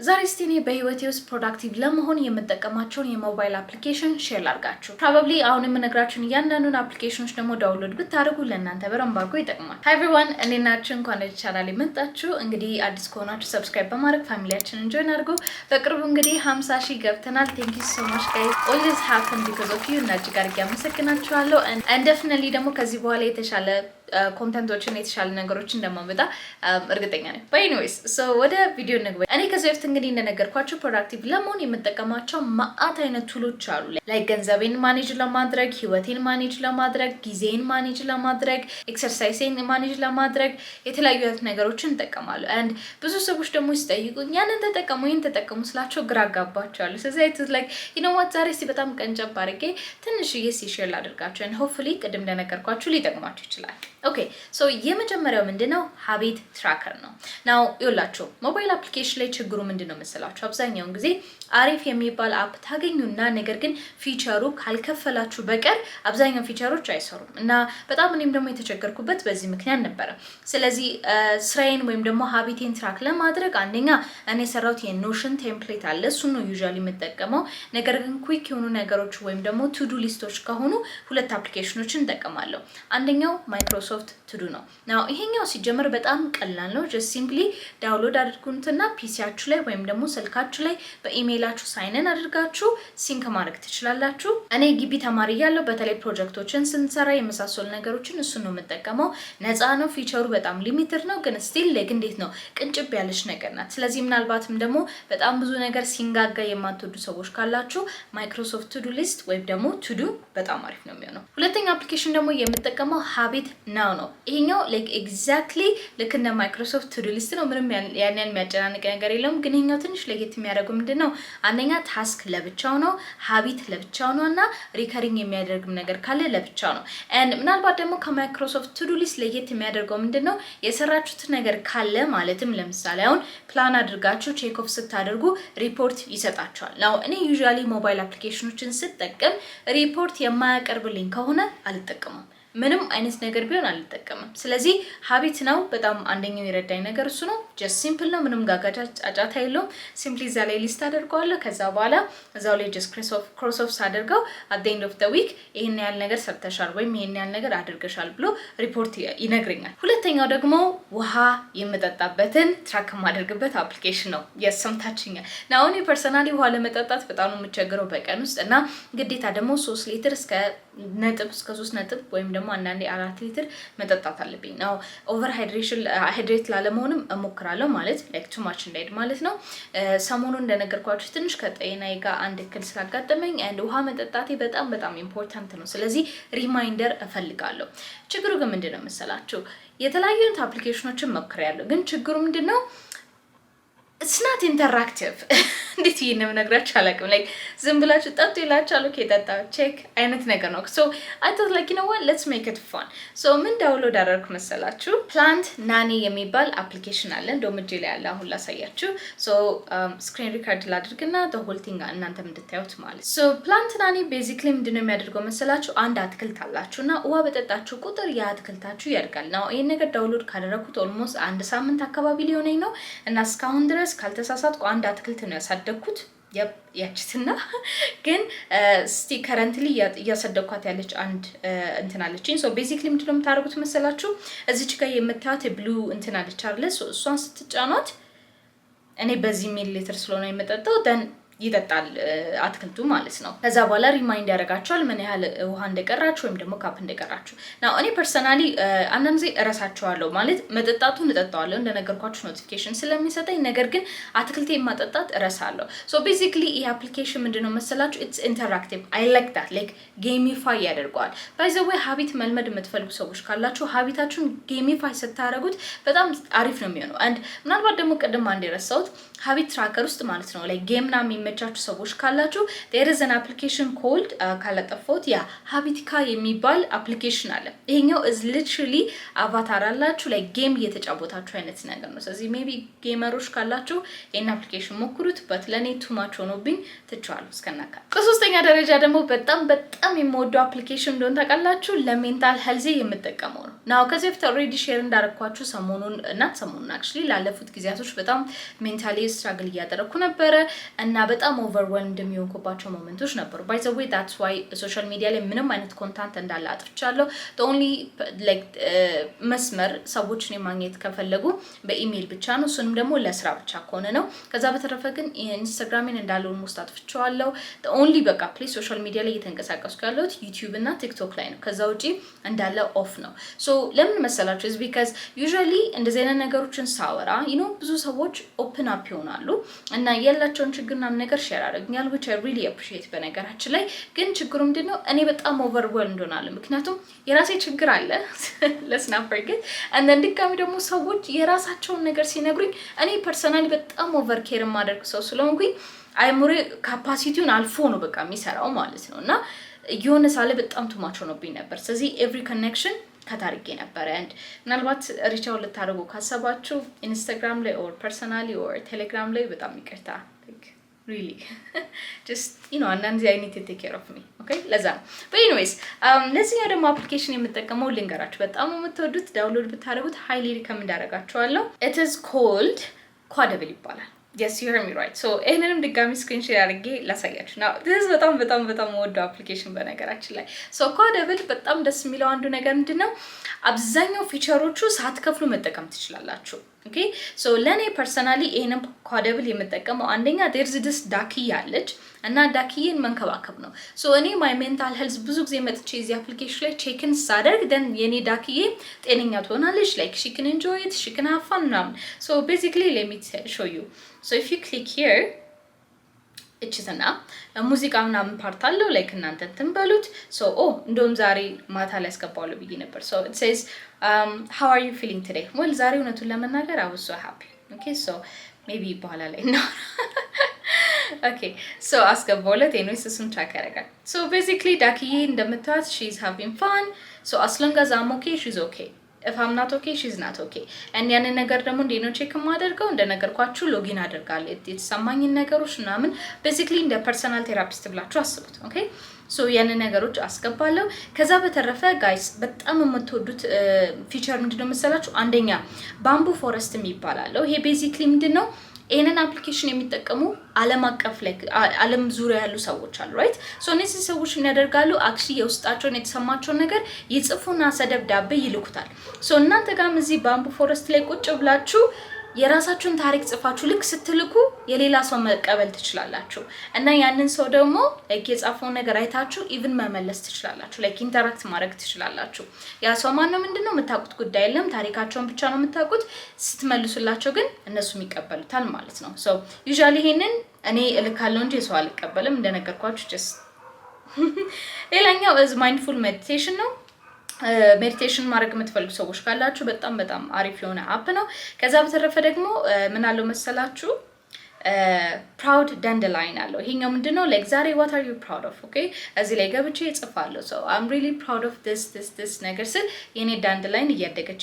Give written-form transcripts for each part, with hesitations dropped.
ዛሬ እስቲ እኔ በህይወቴ ውስጥ ፕሮዳክቲቭ ለመሆን የምጠቀማቸውን የሞባይል አፕሊኬሽን ሼር ላድርጋችሁ። ፕሮባብሊ አሁን የምነግራችሁን እያንዳንዱን አፕሊኬሽኖች ደግሞ ዳውንሎድ ብታደርጉ ለእናንተ በደንብ አድርጎ ይጠቅማል። ሃይ ኤቭሪዋን እንዴት ናችሁ? እንኳን ወደ ቻናሌ መጣችሁ። እንግዲህ አዲስ ከሆናችሁ ሰብስክራይብ በማድረግ ፋሚሊያችንን ጆይን አድርጉ። በቅርቡ እንግዲህ 50,000 ገብተናል። ቴንክ ዩ ሶ ማች ጋይስ ኦልዌይስ ሃፕን ቢኮዝ ኦፍ ዩ እና እጅግ አድርጌ አመሰግናችኋለሁ። ኤንድ ዴፊኒትሊ ደግሞ ከዚህ በኋላ የተሻለ ኮንተንቶችን የተሻለ ነገሮችን እንደማመጣ እርግጠኛ ነኝ። በኤኒዌይስ ሶ ወደ ቪዲዮ እንግባ። እኔ ከዚህ በፊት እንግዲህ እንደነገርኳችሁ ፕሮዳክቲቭ ለመሆን የምጠቀማቸው ማአት አይነት ቱሎች አሉ። ላይ ገንዘቤን ማኔጅ ለማድረግ፣ ህይወቴን ማኔጅ ለማድረግ፣ ጊዜን ማኔጅ ለማድረግ፣ ኤክሰርሳይሴን ማኔጅ ለማድረግ የተለያዩ አይነት ነገሮችን እንጠቀማለሁ። አንድ ብዙ ሰዎች ደግሞ ሲጠይቁኝ ያንን ተጠቀሙ ይሄን ተጠቀሙ ስላቸው ግራ አጋባቸዋለሁ። ስለዚህ አይት ላይክ ዩ ኖ ዋት ዛሬ እስቲ በጣም ቀንጨብ አድርጌ ትንሽዬ ሼር ላድርጋችሁ and hopefully ቅድም እንደነገርኳችሁ ሊጠቅማችሁ ይችላል። ኦኬ ሶ የመጀመሪያው ምንድነው ሃቢት ትራከር ነው። ናው ይኸውላችሁ ሞባይል አፕሊኬሽን ላይ ችግሩ ምንድነው መሰላችሁ? አብዛኛውን ጊዜ አሪፍ የሚባል አፕ ታገኙና ነገር ግን ፊቸሩ ካልከፈላችሁ በቀር አብዛኛው ፊቸሮች አይሰሩም እና በጣም እኔም ደግሞ የተቸገርኩበት በዚህ ምክንያት ነበረ። ስለዚህ ስራዬን ወይም ደግሞ ሃቢቴን ትራክ ለማድረግ አንደኛ እኔ ሰራውት የኖሽን ቴምፕሌት አለ። እሱ ነው ዩዥዋሊ የምጠቀመው። ነገር ግን ኩዊክ የሆኑ ነገሮች ወይም ደግሞ ቱዱ ሊስቶች ከሆኑ ሁለት አፕሊኬሽኖችን እንጠቀማለሁ። አንደኛው ማይክሮሶፍት ቱዱ ነው። ናው ይሄኛው ሲጀምር በጣም ቀላል ነው። ጀስት ሲምፕሊ ዳውንሎድ አድርጉትና ፒሲያችሁ ላይ ወይም ደግሞ ስልካችሁ ላይ በኢሜይላችሁ ሳይንን አድርጋችሁ ሲንክ ማድረግ ትችላላችሁ። እኔ ግቢ ተማሪ ያለው በተለይ ፕሮጀክቶችን ስንሰራ የመሳሰሉ ነገሮችን እሱ ነው የምጠቀመው። ነፃ ነው። ፊቸሩ በጣም ሊሚትድ ነው፣ ግን ስቲል ላይክ እንዴት ነው ቅንጭብ ያለች ነገር ናት። ስለዚህ ምናልባትም ደግሞ በጣም ብዙ ነገር ሲንጋጋ የማትወዱ ሰዎች ካላችሁ ማይክሮሶፍት ቱዱ ሊስት ወይም ደግሞ ቱዱ በጣም አሪፍ ነው የሚሆነው። ሁለተኛ አፕሊኬሽን ደግሞ የምጠቀመው ሃቢት ናው ነው። ይሄኛው ላይክ ኤግዛክትሊ ልክ እንደ ማይክሮሶፍት ቱዱ ሊስት ነው። ምንም ያን የሚያጨናንቅ ነገር የለውም። ግን ይሄኛው ትንሽ ለየት የሚያደርገው ምንድነው? አንደኛ ታስክ ለብቻው ነው፣ ሃቢት ለብቻው ነው እና ሪከሪንግ የሚያደርግም ነገር ካለ ለብቻው ነው። and ምናልባት ደግሞ ከማይክሮሶፍት ቱዱ ሊስት ለየት የሚያደርገው ምንድነው? የሰራችሁት ነገር ካለ ማለትም ለምሳሌ አሁን ፕላን አድርጋችሁ ቼክ ኦፍ ስታደርጉ ሪፖርት ይሰጣችኋል። ናው እኔ ዩዥዋሊ ሞባይል አፕሊኬሽኖችን ስጠቀም ሪፖርት የማያቀርብልኝ ከሆነ አልጠቀምም። ምንም አይነት ነገር ቢሆን አልጠቀምም። ስለዚህ ሃቢት ነው በጣም አንደኛው የረዳኝ ነገር እሱ ነው። ጀስት ሲምፕል ነው። ምንም ጋጋጫ ጫጫታ የለውም። ሲምፕሊ እዛ ላይ ሊስት አደርገዋለሁ። ከዛ በኋላ እዛው ላይ ጀስት ክሮስ ኦፍ አድርገው at the end of the week ይሄን ያህል ነገር ሰርተሻል ወይም ይሄን ያህል ነገር አድርገሻል ብሎ ሪፖርት ይነግረኛል። ሁለተኛው ደግሞ ውሃ የምጠጣበትን ትራክ የማደርግበት አፕሊኬሽን ነው። የሰምታችኛል ነው። እኔ ፐርሰናሊ ውሃ ለመጠጣት በጣም ነው የምቸገረው በቀን ውስጥ እና ግዴታ ደግሞ 3 ሊትር እስከ 3 ነጥብ ወይም ደግሞ አንዳንዴ 4 ሊትር መጠጣት አለብኝ። ነው ኦቨር ሃይድሬት ላለመሆንም እሞክራለሁ ማለት ላይክ ቱ ማች እንዳይድ ማለት ነው። ሰሞኑን እንደነገርኳችሁ ትንሽ ከጤናዬ ጋር አንድ እክል ስላጋጠመኝ and ውሃ መጠጣቴ በጣም ኢምፖርታንት ነው። ስለዚህ ሪማይንደር እፈልጋለሁ። ችግሩ ግን ምንድነው መሰላችሁ? የተለያዩ አፕሊኬሽኖችን ሞክሬያለሁ። ግን ችግሩ ምንድነው? it's not interactive እንዴት ይሄንን ነግራችሁ አላውቅም። ላይክ ዝም ብላችሁ ጠጡ ይላችኋል። ኦኬ ጠጣ ቼክ አይነት ነገር ነው። ሶ I thought like you know what let's make it fun. ሶ ምን ዳውንሎድ አደረኩ መሰላችሁ? ፕላንት ናኒ የሚባል አፕሊኬሽን አለ። እንደውም እጄ ላይ ያለ አሁን ላሳያችሁ። ሶ ስክሪን ሪካርድ ላድርግና the whole thing እናንተም እንድታዩት ማለት። ሶ ፕላንት ናኒ ቤዚክሊ ምንድነው የሚያደርገው መሰላችሁ? አንድ አትክልት አላችሁና ውሃ በጠጣችሁ ቁጥር ያ አትክልታችሁ ያድጋል። ነው ይሄን ነገር ዳውንሎድ ካደረኩት ኦልሞስት 1 ሳምንት አካባቢ ሊሆነኝ ነው እና እስካሁን ድረስ ካልተሳሳትኩ አንድ አትክልት ነው ያሳደግኩት። ያችትና ግን ስቲ ከረንትሊ እያሰደኳት ያለች አንድ እንትን አለችኝ። ሶ ቤዚክሊ ምንድነው የምታደርጉት መሰላችሁ? እዚች ጋር የምታዩት ብሉ እንትን አለች አይደል? ሶ እሷን ስትጫኗት እኔ በዚህ ሚሊ ሊትር ስለሆነ የምጠጣው ደን ይጠጣል አትክልቱ ማለት ነው። ከዛ በኋላ ሪማይንድ ያደርጋችኋል ምን ያህል ውሃ እንደቀራችሁ ወይም ደግሞ ካፕ እንደቀራችሁ። ናው እኔ ፐርሰናሊ አንዳንድ ጊዜ እረሳቸዋለሁ ማለት መጠጣቱን እጠጣዋለሁ እንደነገርኳችሁ ኖቲፊኬሽን ስለሚሰጠኝ፣ ነገር ግን አትክልቴ ማጠጣት እረሳለሁ። ሶ ቤዚክሊ ይሄ አፕሊኬሽን ምንድነው መሰላችሁ? ኢትስ ኢንተራክቲቭ አይ ላይክ ዳት ላይክ ጌሚፋይ ያደርገዋል። ባይ ዘ ዌይ ሃቢት መልመድ የምትፈልጉ ሰዎች ካላችሁ ሃቢታችሁን ጌሚፋይ ስታደርጉት በጣም አሪፍ ነው የሚሆነው። አንድ ምናልባት ደግሞ ቅድም አንድ የረሳሁት ሃቢት ትራከር ውስጥ ማለት ነው ላይ ጌምና የሚመቻችሁ ሰዎች ካላችሁ there is an application called ካላጠፋሁት ያ ሃቢቲካ የሚባል አፕሊኬሽን አለ። ይሄኛው is literally አቫታር አላችሁ ላይ ጌም እየተጫወታችሁ አይነት ነገር ነው። ስለዚህ ሜቢ ጌመሮች ካላችሁ ይሄን አፕሊኬሽን ሞክሩት። በት ለኔ ቱ ማች ሆኖብኝ ትቻለሁ እስከናካ። በሶስተኛ ደረጃ ደግሞ በጣም የምወደው አፕሊኬሽን እንደሆነ ታውቃላችሁ ለሜንታል ሄልዝ የምጠቀመው ነው። ናው ከዚህ በፊት ኦልሬዲ ሼር እንዳረኳችሁ ሰሞኑን actually ላለፉት ጊዜያቶች በጣም ሜንታሊ ስትራግል እያደረኩ ነበረ እና በጣም ኦቨርዌልም እንደሚሆንኩባቸው ሞመንቶች ነበሩ። ባይ ዘ ዌይ that's why ሶሻል ሚዲያ ላይ ምንም አይነት ኮንታንት እንዳለ አጥፍቻለሁ። the only like መስመር ሰዎችን ማግኘት ከፈለጉ በኢሜል ብቻ ነው፣ እሱንም ደግሞ ለስራ ብቻ ከሆነ ነው። ከዛ በተረፈ ግን ኢንስታግራምን እንዳለው ሞስት አጥፍቻለሁ። the only በቃ ፕሊዝ ሶሻል ሚዲያ ላይ እየተንቀሳቀስኩ ያለሁት ዩቲዩብ እና ቲክቶክ ላይ ነው። ከዛ ውጪ እንዳለ ኦፍ ነው። ሶ ለምን መሰላችሁ? is because usually እንደዚህ አይነት ነገሮችን ሳወራ ብዙ ሰዎች ኦፕን አፕ ይሆናሉ እና ያላቸውን ችግርና ነገር ሼር አድርገኛል which I really appreciate። በነገራችን ላይ ግን ችግሩ ምንድነው? እኔ በጣም ኦቨርዌልምድ ሆናለሁ። ምክንያቱም የራሴ ችግር አለ let's not forget and then ድጋሚ ደግሞ ሰዎች የራሳቸውን ነገር ሲነግሩኝ እኔ ፐርሰናሊ በጣም ኦቨር ኬር ማድረግ ሰው ስለሆንኩኝ አይሙሬ ካፓሲቲውን አልፎ ነው በቃ የሚሰራው ማለት ነው። እና የሆነ ሳለ በጣም ቱማች ሆኖብኝ ነበር። ስለዚህ ኤቭሪ ኮኔክሽን ከታርጌ ነበር and ምናልባት ሪቻው ልታደርጉ ካሰባችሁ ኢንስታግራም ላይ or personally or ቴሌግራም ላይ በጣም ይቅርታ like really just አንዳንዴ I need to take care of me okay ለዛ but anyways ለዚህኛው ደግሞ አፕሊኬሽን የምጠቀመው ልንገራችሁ በጣም የምትወዱት ዳውንሎድ ብታደርጉት highly recommend አደርጋችኋለሁ። it is called Quadable ይባላል። yes you heard me right so ይሄንንም ድጋሚ ስክሪን ሼር አድርጌ ላሳያችሁ ነው። this is በጣም ወደው አፕሊኬሽን በነገራችን ላይ so Quadable በጣም ደስ የሚለው አንዱ ነገር ምንድነው? አብዛኛው ፊቸሮቹ ሳትከፍሉ መጠቀም ትችላላችሁ። okay so ለኔ ፐርሰናሊ ይሄንን Quadable የምጠቀመው አንደኛ there's this ዳኪያ አለች እና ዳኪዬን መንከባከብ ነው። so እኔ my mental health ብዙ ጊዜ መጥቼ እዚህ አፕሊኬሽን ላይ ቼክን ሳደርግ then የኔ ዳኪዬ ጤነኛ ትሆናለች like she can enjoy it she can have fun now so basically let me show you so if you click here እቺና ሙዚቃ ምናምን ፓርት አለው like እናንተ ተንበሉት so እንደውም ዛሬ ማታ ላይ አስገባዋለሁ ብዬ ነበር so it says how are you feeling today well ዛሬ እውነቱን ለመናገር I was so happy okay so maybe በኋላ ላይ ነው okay so አስገባውለት anyways እሱን ትራክ ያደርጋል so basically ዳኪዬ እንደምታዩት she's having fun so as long as I'm okay she's okay if I'm not okay she's not okay and ያንን ነገር ደግሞ እንዴት ነው ቼክ ማደርገው እንደነገርኳችሁ ሎጊን አደርጋለሁ የተሰማኝን ነገሮች ምናምን basically እንደ ፐርሰናል ቴራፒስት ብላችሁ አስቡት okay so ያንን ነገሮች አስገባለሁ። ከዛ በተረፈ ጋይስ በጣም የምትወዱት ፊቸር ምንድነው መሰላችሁ? አንደኛ ባምቡ ፎረስት የሚባላል ይሄ basically ምንድነው ይሄንን አፕሊኬሽን የሚጠቀሙ ዓለም አቀፍ ላይ ዓለም ዙሪያ ያሉ ሰዎች አሉ right so እነዚህ ሰዎች ምን ያደርጋሉ actually የውስጣቸውን የተሰማቸውን ነገር ይጽፉና ሰደብዳቤ ይልኩታል so እናንተ ጋርም እዚህ ባምቡ ፎረስት ላይ ቁጭ ብላችሁ የራሳችሁን ታሪክ ጽፋችሁ ልክ ስትልኩ የሌላ ሰው መቀበል ትችላላችሁ እና ያንን ሰው ደግሞ like የጻፈውን ነገር አይታችሁ even መመለስ ትችላላችሁ like ኢንተራክት ማድረግ ትችላላችሁ። ያ ሰው ማን ነው ምንድነው የምታውቁት ጉዳይ የለም ታሪካቸውን ብቻ ነው የምታውቁት ስትመልሱላቸው ግን እነሱም ይቀበሉታል ማለት ነው so usually ይሄንን እኔ እልካለሁ እንጂ ሰው አልቀበልም እንደነገርኳችሁ just ሌላኛው is mindful meditation ነው ሜዲቴሽን ማድረግ የምትፈልጉ ሰዎች ካላችሁ በጣም አሪፍ የሆነ አፕ ነው። ከዛ በተረፈ ደግሞ ምን አለው መሰላችሁ proud dandelion አለው ይሄኛው ምንድነው like ዛሬ what are you proud of okay እዚህ ላይ ገብቼ እጽፋለሁ so I'm really proud of this ነገር ስል የኔ dandelion እያደገች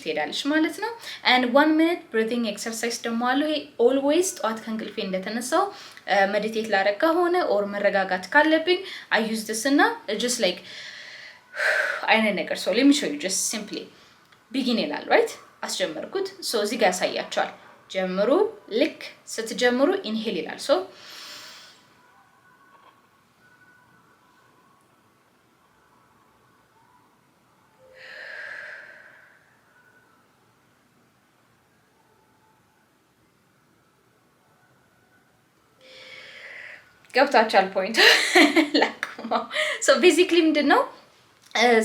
ትሄዳለች ማለት ነው and 1 minute breathing exercise ደግሞ አለው ይሄ always ጧት ከእንቅልፌ እንደተነሳው ሜዲቴት ላደርግ ከሆነ or መረጋጋት ካለብኝ I use this እና just like አይነት ነገር so let me show you just simply begin ይላል right አስጀመርኩት so እዚህ ጋር ያሳያችኋል ጀምሩ ልክ ስትጀምሩ ኢንሄል ይላል so ገብታችኋል ፖይንት ላቁማ so basically ምንድነው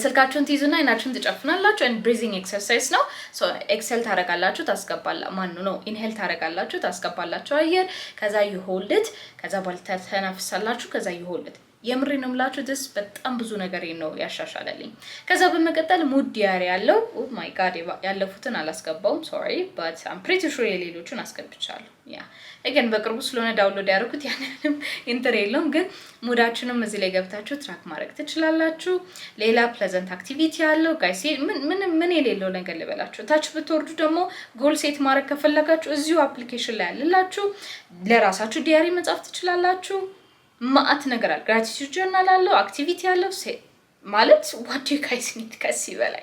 ስልካችሁን ትይዙና አይናችሁን ትጨፍናላችሁ and breathing exercise ነው so exhale ታረጋላችሁ ታስገባላችሁ inhale ታረጋላችሁ ታስገባላችሁ አየር ከዛ you hold it ከዛ በኋላ ተነፍሳላችሁ ከዛ you hold it የምሬንም ላችሁ this በጣም ብዙ ነገር ነው ያሻሻለልኝ። ከዛ በመቀጠል ሙድ ዲያሪ ያለው oh my god ያለፉትን አላስገባውም sorry but I'm pretty sure የሌሎቹን አስገብቻለሁ yeah again በቅርቡ ስለሆነ ዳውንሎድ ያደረኩት ያንንም ኢንተር የለውም ግን ሙዳችንም እዚህ ላይ ገብታችሁ ትራክ ማድረግ ትችላላችሁ። ሌላ pleasant activity ያለው ጋይስ ምን የሌለው ነገር ልበላችሁ ታች ብትወርዱ ደግሞ ጎል ሴት ማድረግ ከፈለጋችሁ እዚሁ አፕሊኬሽን ላይ ያለላችሁ ለራሳችሁ ዲያሪ መጻፍ ትችላላችሁ። ማአት ነገር አለ gratitude journal አለው activity አለው ማለት what do you guys need ከዚህ በላይ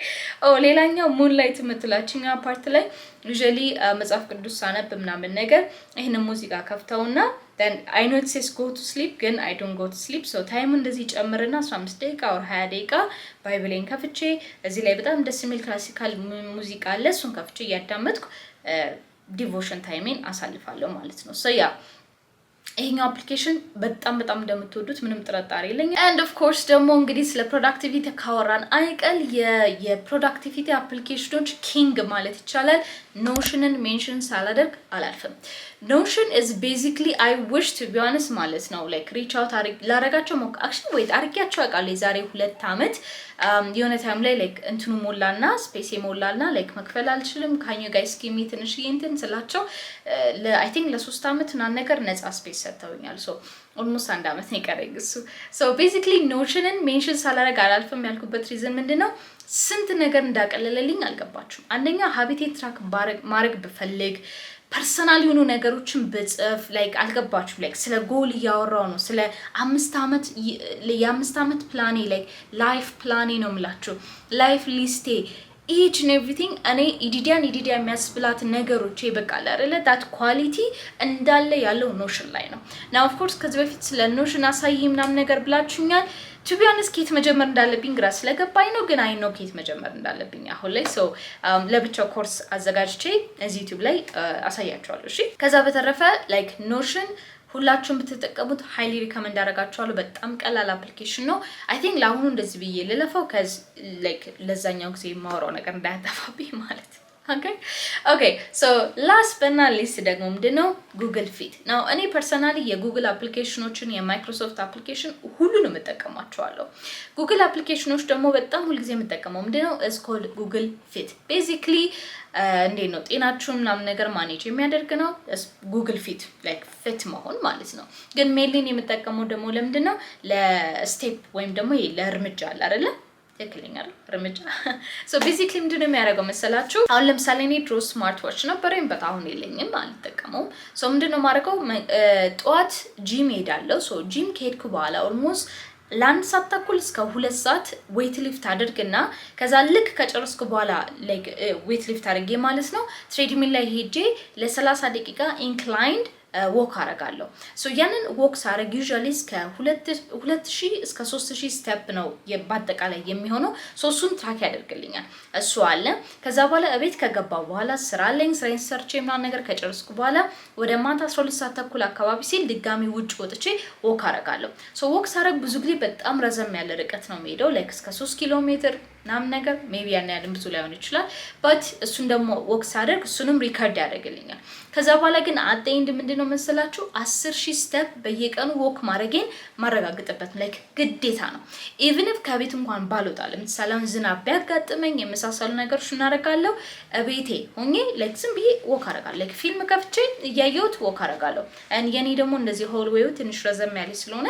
ሌላኛው ሙንላይት የምትላችኛው ፓርት ላይ usually መጽሐፍ ቅዱስ ሳነብ ምናምን ነገር ይሄንን ሙዚቃ ከፍተውና then I know it says go to sleep ግን I don't go to sleep so time እንደዚህ ጨምርና 15 ደቂቃ or 20 ደቂቃ ባይብሌን ከፍቼ እዚህ ላይ በጣም ደስ የሚል ክላሲካል ሙዚቃ አለ እሱን ከፍቼ እያዳመጥኩ ዲቮሽን ታይሜን አሳልፋለሁ ማለት ነው so yeah ይሄኛው አፕሊኬሽን በጣም እንደምትወዱት ምንም ጥርጣሬ የለኝም and of course ደግሞ እንግዲህ ስለ ፕሮዳክቲቪቲ ካወራን አይቀል የፕሮዳክቲቪቲ አፕሊኬሽኖች ኪንግ ማለት ይቻላል ኖሽንን ሜንሽን ሳላደርግ አላልፍም Notion is basically I wish to be honest ማለት ነው like reach out ላረጋቸው actually wait አርጊያቸው አውቃለሁ የዛሬ 2 አመት የሆነ ታይም ላይ like እንትኑ ሞላና ስፔስ ሞላና like መክፈል አልችልም ካኙ ጋይስ ጊቭ ሚ ትንሽ እንትን ስላቸው I think ለ3 አመት እና ነገር ነፃ ስፔስ ሰጥተውኛል so almost 1 አመት ነው የቀረኝ እሱ so basically Notionን ሜንሽን ሳላደርግ አላልፍም ያልኩበት ሪዝን ምንድነው ስንት ነገር እንዳቀለለልኝ አልገባችሁም አንደኛ ሃቢቴት ትራክ ማድረግ ብፈልግ ፐርሰናል የሆኑ ነገሮችን በጽፍ ላይክ አልገባችሁ ላይክ ስለ ጎል ያወራው ነው ስለ 5 አመት የ5 አመት ፕላኔ ላይክ ላይፍ ፕላኔ ነው የምላችሁ ላይፍ ሊስቴ each and everything እኔ ኢዲዲያ የሚያስብላት ነገሮች ይበቃል አይደለ that quality እንዳለ ያለው ኖሽን ላይ ነው now of course ከዚህ በፊት ስለ ኖሽን አሳይኝ ምናምን ነገር ብላችሁኛል to be honest ኬት መጀመር እንዳለብኝ ግራ ስለገባኝ ነው ግን አይ ነው ኬት መጀመር እንዳለብኝ አሁን ላይ so ለብቻው ኮርስ አዘጋጅቼ እዚህ YouTube ላይ አሳያችኋለሁ እሺ ከዛ በተረፈ like notion ሁላችሁም ብትጠቀሙት highly recommend አደርጋችኋለሁ በጣም ቀላል አፕሊኬሽን ነው I think ለአሁኑ እንደዚህ ብዬ ልለፈው cuz like ለዛኛው ጊዜ የማወራው ነገር እንዳያጠፋብኝ ማለት Okay so last but not least ደግሞ ምንድነው Google Fit now እኔ personally የጉግል አፕሊኬሽኖችን የማይክሮሶፍት አፕሊኬሽን ሁሉንም እጠቀማቸዋለሁ Google አፕሊኬሽኖች ደግሞ በጣም ሁሉ ጊዜ የምጠቀመው ምንድነው is called Google Fit basically እንዴ ነው ጤናችሁን ምናምን ነገር ማኔጅ የሚያደርግ ነው Google Fit like fit መሆን ማለት ነው ግን ሜንሊ የምጠቀመው ደግሞ ለምንድነው ለስቴፕ ወይም ደግሞ ለእርምጃ አለ አይደለ ትክክለኛ እርምጃ so basically ምንድነው የሚያደርገው መሰላችሁ አሁን ለምሳሌ እኔ ድሮ ስማርት ዋች ነበረኝ but አሁን የለኝም አልጠቀመውም so ምንድነው ማድረገው ጧት ጂም ሄዳለሁ so ጂም ከሄድኩ በኋላ almost ለአንድ ሰዓት ተኩል እስከ 2 ሰዓት ዌት ሊፍት አድርግና ከዛ ልክ ከጨረስኩ በኋላ ላይክ ዌት ሊፍት አድርጌ ማለት ነው ትሬድሚል ላይ ሄጄ ለ30 ደቂቃ ኢንክላይንድ ወክ አረጋለሁ so ያንን ወክ ሳረግ usually እስከ 2000 እስከ 3000 ስቴፕ ነው በአጠቃላይ የሚሆነው so እሱን ትራክ ያደርግልኛል እሱ አለ ከዛ በኋላ እቤት ከገባው በኋላ ስራለኝ ስራዬን ሰርቼ ምናምን ነገር ከጨረስኩ በኋላ ወደ ማታ 12 ሰዓት ተኩል አካባቢ ሲል ድጋሚ ውጭ ወጥቼ ወክ አረጋለሁ so ወክ ሳረግ ብዙ ጊዜ በጣም ረዘም ያለ ርቀት ነው የምሄደው like እስከ 3 ኪሎ ሜትር ናም ነገር ሜቢ ያን ያህል ብዙ ላይሆን ይችላል but እሱን ደግሞ ወክ ሳደርግ እሱንም ሪከርድ ያደርግልኛል ከዛ በኋላ ግን አት ኤንድ ምንድነው መሰላችሁ 10000 ስቴፕ በየቀኑ ወክ ማድረግን ማረጋግጥበት ላይክ ግዴታ ነው even if ከቤት እንኳን ባልወጣ ለምሳሌ ዝናብ ቢያጋጥመኝ የመሳሰሉ ነገሮች እናረጋለሁ እቤቴ ሆኜ ላይክ ዝም ብዬ ወክ አረጋለሁ ላይክ ፊልም ከፍቼ እያየሁት ወክ አረጋለሁ and የኔ ደግሞ እንደዚህ ሆልዌው ትንሽ ረዘም ያለ ስለሆነ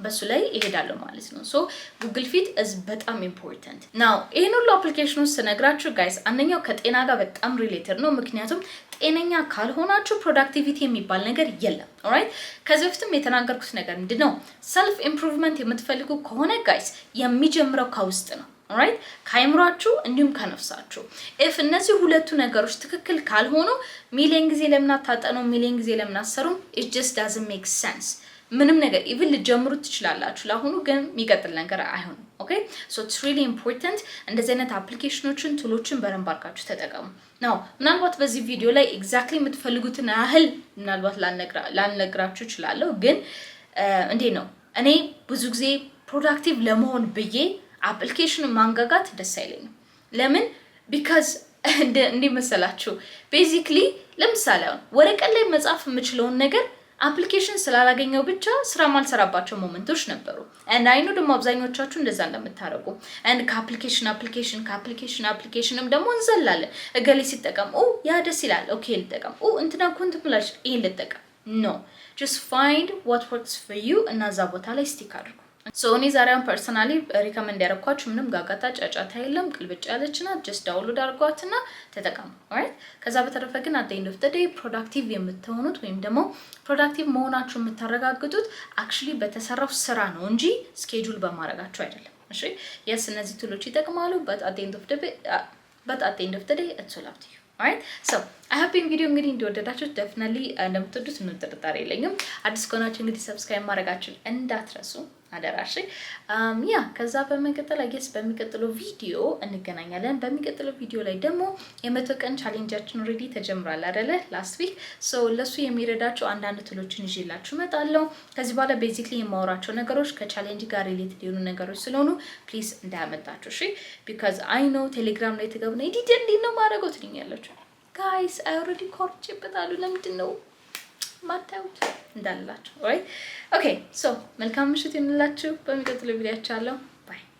በሱ ላይ ይሄዳሉ ማለት ነው so Google Fit is በጣም important now ይሄን ሁሉ አፕሊኬሽኖች ስነግራችሁ guys አንደኛው ከጤና ጋር በጣም ሪሌትድ ነው ምክንያቱም ጤነኛ ካልሆናችሁ ፕሮዳክቲቪቲ የሚባል ነገር የለም alright ከዚህ በፊትም የተናገርኩት ነገር ምንድነው self improvement የምትፈልጉ ከሆነ guys የሚጀምረው ከውስጥ ነው alright ካይምሯችሁ እንዲሁም ከነፍሳችሁ if እነዚህ ሁለቱ ነገሮች ትክክል ካልሆኑ ሚሊዮን ጊዜ ለምን አታጠኑ ሚሊዮን ጊዜ ለምን አሰሩ it just doesn't make sense ምንም ነገር even ልጀምሩት ትችላላችሁ ለአሁኑ ግን የሚቀጥል ነገር አይሆንም okay so it's really important እንደዚህ አይነት አፕሊኬሽኖችን ቱሎችን በረንብ አርጋችሁ ተጠቀሙ now ምናልባት በዚህ ቪዲዮ ላይ exactly የምትፈልጉትን ያህል ምናልባት ላልነግራችሁ እችላለሁ ግን እንዴ ነው እኔ ብዙ ጊዜ ፕሮዳክቲቭ ለመሆን ብዬ አፕሊኬሽን ማንጋጋት ደስ አይለኝም ለምን because እንዴ መሰላችሁ basically ለምሳሌ ወረቀት ላይ መጻፍ የምችለውን ነገር አፕሊኬሽን ስላላገኘው ብቻ ስራ ማልሰራባቸው ሞመንቶች ነበሩ and I know ደግሞ አብዛኞቻችሁ እንደዛ እንደምታረጉ and ከአፕሊኬሽንም ደግሞ እንዘላለን እገሌ ሲጠቀም ያ ደስ ይላል ኦኬ ልጠቀም እንትና ኮንትምላሽ ይሄን ልጠቀም no just find what works for you እና ዛ ቦታ ላይ ስቲክ አድርጉ so እኔ ዛሬውን ፐርሰናሊ ሪከመንድ ያደረኳችሁ ምንም ጋጋታ ጫጫታ የለም ቅልብጭ ያለችና just download አድርጓትና ተጠቀሙ alright ከዛ በተረፈ ግን at the end of the day ፕሮዳክቲቭ የምትሆኑት ወይም ደግሞ ፕሮዳክቲቭ መሆናችሁ የምታረጋግጡት actually በተሰራው ስራ ነው እንጂ ስኬጁል በማድረጋችሁ አይደለም እሺ የስ እነዚህ ቱሎች ይጠቅማሉ but at the end of the day it's all up to you. Alright, so I hope in video እንግዲህ እንደወደዳችሁት definitely እንደምትወዱት ምንም ጥርጣሬ የለኝም። አዲስ ከሆናችሁ እንግዲህ ሰብስክራይብ ማድረጋችሁን እንዳትረሱ አደራሽ። ያ ከዛ በመቀጠል አገስ በሚቀጥለው ቪዲዮ እንገናኛለን። በሚቀጥለው ቪዲዮ ላይ ደግሞ የመቶ ቀን ቻሌንጃችን ኦሬዲ ተጀምሯል አይደለ? ላስት ዊክ ሶ ለሱ የሚረዳችሁ አንዳንድ ቱሎችን ይዤላችሁ እመጣለሁ። ከዚህ በኋላ ቤዚክሊ የማወራቸው ነገሮች ከቻሌንጅ ጋር ሪሌትድ የሆኑ ነገሮች ስለሆኑ ፕሊዝ እንዳያመጣችሁ እሺ። ቢካዝ አይ ኖ ቴሌግራም ላይ ተገብና ኢዲት እንዴት ነው ማድረገው ትልኛላችሁ። ጋይስ አይ ኦሬዲ ኮርቼበታለሁ። ለምንድን ነው ማታዩት እንዳላችሁ? ኦኬ ሶ መልካም ምሽት ይሁንላችሁ። በሚቀጥለው ቪዲዮ አቻለሁ።